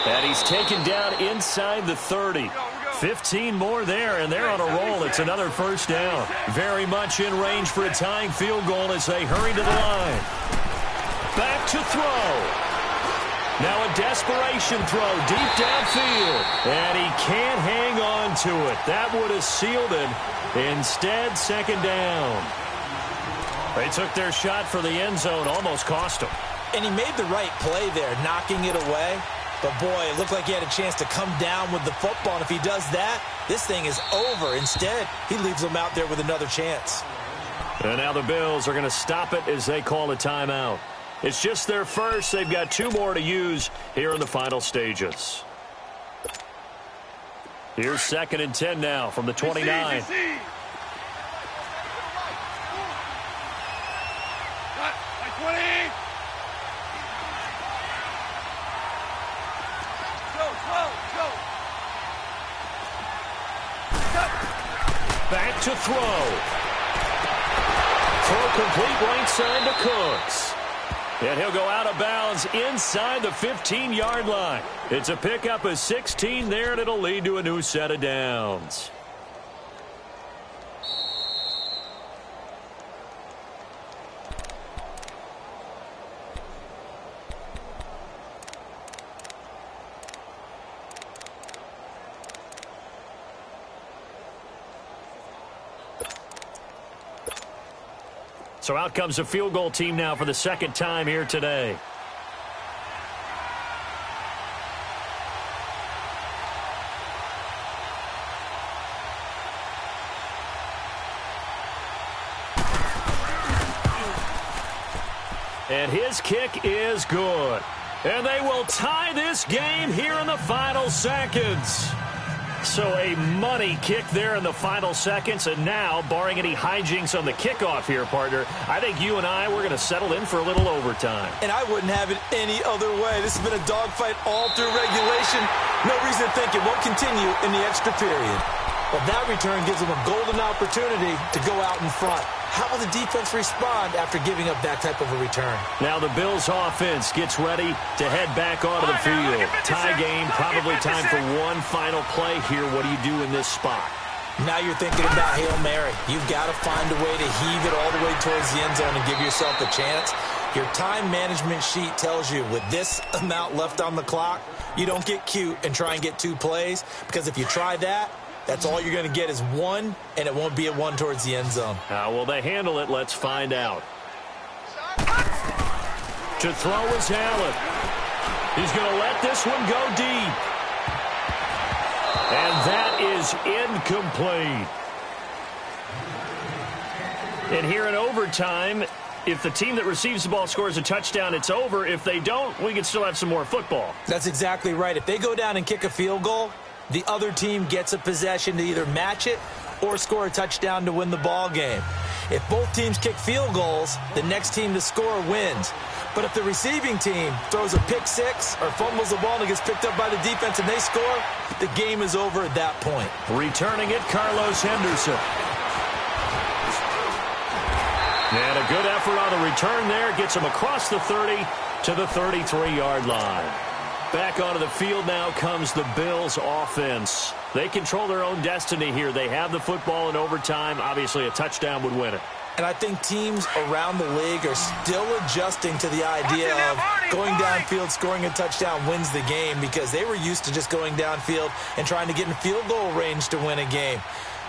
And he's taken down inside the 30. 15 more there, and they're on a roll. It's another first down. Very much in range for a tying field goal as they hurry to the line. Back to throw. Now a desperation throw deep downfield. And he can't hang on to it. That would have sealed it. Instead, second down. They took their shot for the end zone, almost cost them. And he made the right play there, knocking it away. But, boy, it looked like he had a chance to come down with the football. And if he does that, this thing is over. Instead, he leaves them out there with another chance. And now the Bills are going to stop it as they call a timeout. It's just their first. They've got 2 more to use here in the final stages. Here's 2nd and 10 now from the 29. Back to throw. Throw complete right side to Cooks. And he'll go out of bounds inside the 15-yard line. It's a pickup of 16 there, and it'll lead to a new set of downs. So out comes the field goal team now for the 2nd time here today. And his kick is good. And they will tie this game here in the final seconds. So a money kick there in the final seconds, and now, barring any hijinks on the kickoff here, partner, I think you and I, we're going to settle in for a little overtime. And I wouldn't have it any other way. This has been a dogfight all through regulation. No reason to think it won't continue in the extra period. But that return gives them a golden opportunity to go out in front. How will the defense respond after giving up that type of a return? Now the Bills offense gets ready to head back onto the field. Tie game, probably time for one final play here. What do you do in this spot? Now you're thinking about Hail Mary. You've got to find a way to heave it all the way towards the end zone and give yourself a chance. Your time management sheet tells you with this amount left on the clock, you don't get cute and try and get 2 plays, because if you try that, that's all you're going to get is 1, and it won't be a 1 towards the end zone. How will they handle it? Let's find out. To throw is Allen. He's going to let this one go deep. And that is incomplete. And here in overtime, if the team that receives the ball scores a touchdown, it's over. If they don't, we can still have some more football. That's exactly right. If they go down and kick a field goal, the other team gets a possession to either match it or score a touchdown to win the ball game. If both teams kick field goals, the next team to score wins. But if the receiving team throws a pick 6 or fumbles the ball and it gets picked up by the defense and they score, the game is over at that point. Returning it, Carlos Henderson. And a good effort on the return there. Gets him across the 30 to the 33-yard line. Back onto the field now comes the Bills offense. They control their own destiny here. They have the football in overtime. Obviously, a touchdown would win it. And I think teams around the league are still adjusting to the idea of going downfield, scoring a touchdown wins the game because they were used to just going downfield and trying to get in field goal range to win a game.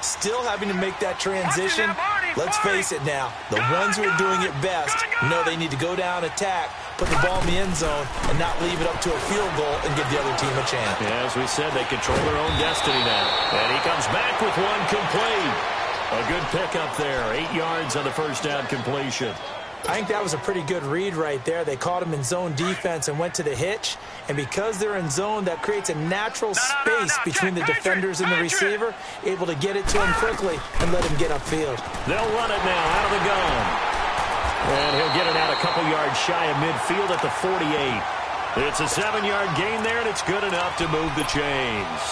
Still having to make that transition. Let's face it now, the ones who are doing it best know they need to go down, attack, put the ball in the end zone, and not leave it up to a field goal and give the other team a chance. Yeah, as we said, they control their own destiny now. And he comes back with one complete. A good pickup there, 8 yards on the first down completion. I think that was a pretty good read right there. They caught him in zone defense and went to the hitch. And because they're in zone, that creates a natural space between the defenders and the receiver, able to get it to him quickly and let him get upfield. They'll run it now out of the gun. And he'll get it out a couple yards shy of midfield at the 48. It's a 7-yard gain there, and it's good enough to move the chains.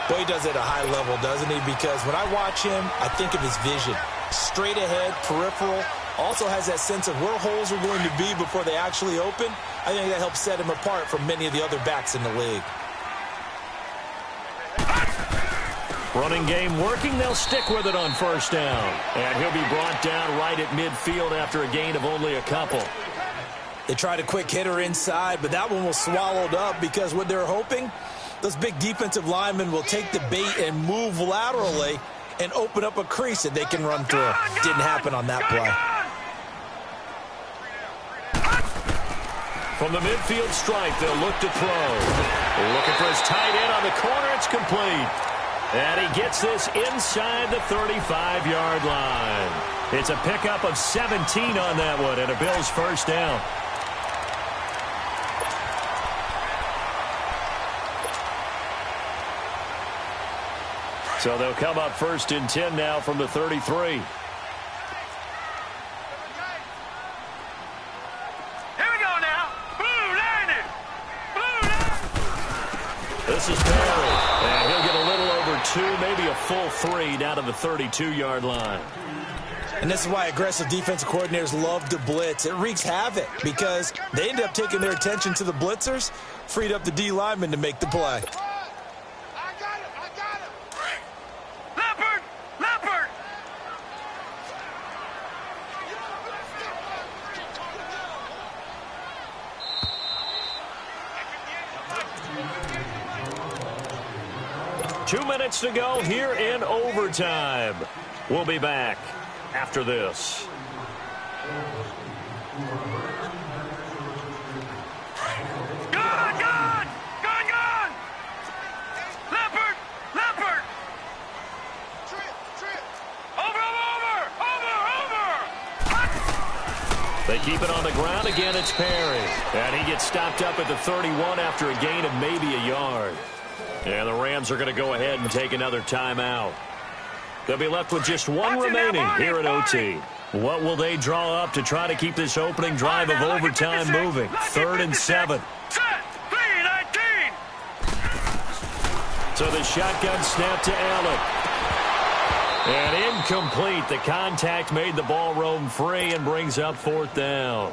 Boy, he does it at a high level, doesn't he? Because when I watch him, I think of his vision. Straight ahead, peripheral. Also has that sense of where holes are going to be before they actually open. I think that helps set him apart from many of the other backs in the league. Running game working. They'll stick with it on first down. And he'll be brought down right at midfield after a gain of only a couple. They tried a quick hitter inside, but that one was swallowed up because what they're hoping, those big defensive linemen will take the bait and move laterally and open up a crease that they can run through. Didn't happen on that play. From the midfield stripe, they'll look to throw. Looking for his tight end on the corner. It's complete. And he gets this inside the 35-yard line. It's a pickup of 17 on that one and a Bills first down. So they'll come up first and 10 now from the 33. This is Perry, and he'll get a little over 2, maybe a full 3 down to the 32-yard line. And this is why aggressive defensive coordinators love to blitz. It wreaks havoc because they end up taking their attention to the blitzers, freed up the D lineman to make the play. I got it. Leopard! 2 minutes to go here in overtime. We'll be back after this. Gone! Leopard! Over! They keep it on the ground. Again, it's Perry. And he gets stopped up at the 31 after a gain of maybe a yard. And the Rams are going to go ahead and take another timeout. They'll be left with just one remaining here at OT. What will they draw up to try to keep this opening drive of overtime moving? 3rd and 7. So the shotgun snap to Allen. And incomplete. The contact made the ball roam free and brings up 4th down.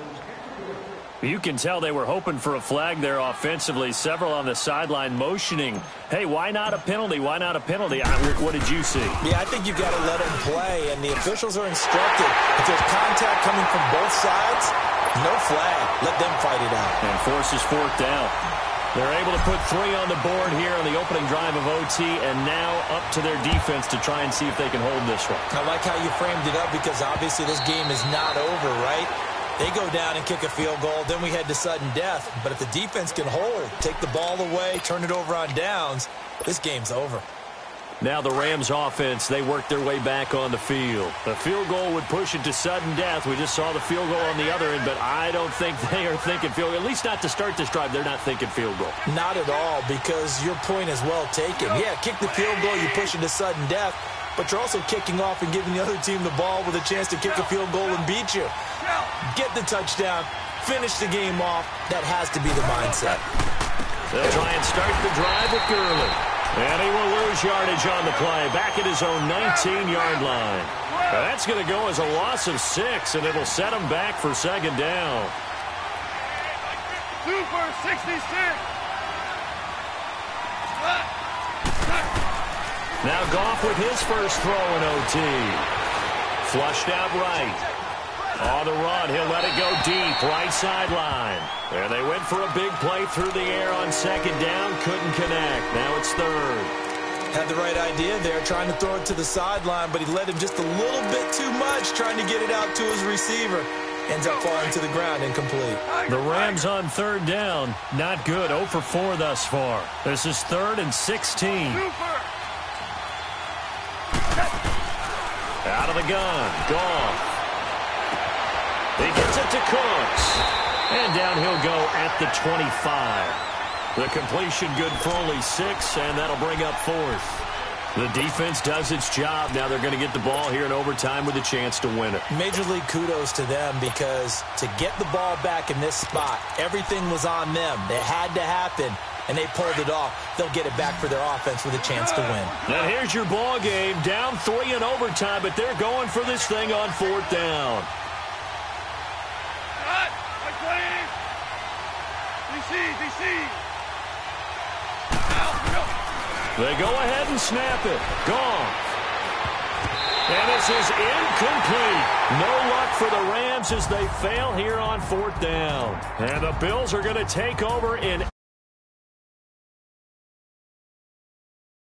You can tell they were hoping for a flag there offensively. Several on the sideline motioning, hey, why not a penalty? Why not a penalty? What did you see? Yeah, I think you've got to let them play, and the officials are instructed. If there's contact coming from both sides, no flag. Let them fight it out. And forces 4th down. They're able to put 3 on the board here on the opening drive of OT, and now up to their defense to try and see if they can hold this one. I like how you framed it up because obviously this game is not over, right? They go down and kick a field goal, then we head to sudden death. But if the defense can hold, take the ball away, turn it over on downs, this game's over. Now the Rams offense, they work their way back on the field. The field goal would push it to sudden death. We just saw the field goal on the other end, but I don't think they are thinking field goal. At least not to start this drive. They're not thinking field goal. Not at all, because your point is well taken. Yeah, kick the field goal, you push it to sudden death, but you're also kicking off and giving the other team the ball with a chance to kick a field goal and beat you. Get the touchdown, finish the game off. That has to be the mindset. They'll try and start the drive with Gurley. And he will lose yardage on the play, back at his own 19-yard line. Now that's going to go as a loss of 6, and it'll set him back for 2nd down. Super 66. Now Goff with his first throw in OT. Flushed out right. On the run, he'll let it go deep, right sideline. And they went for a big play through the air on second down, couldn't connect. Now it's third. Had the right idea there, trying to throw it to the sideline, but he led him just a little bit too much, trying to get it out to his receiver. Ends up falling to the ground, incomplete. The Rams on third down, not good, 0 for 4 thus far. This is 3rd and 16. Out of the gun, Goff. He gets it to Cooks. And down he'll go at the 25. The completion good for only 6, and that'll bring up 4th. The defense does its job. Now they're going to get the ball here in overtime with a chance to win it. Major league kudos to them, because to get the ball back in this spot, everything was on them. It had to happen, and they pulled it off. They'll get it back for their offense with a chance to win. Now here's your ball game. Down 3 in overtime, but they're going for this thing on 4th down. DC. They go ahead and snap it. Gone. And this is incomplete. No luck for the Rams as they fail here on 4th down. And the Bills are going to take over in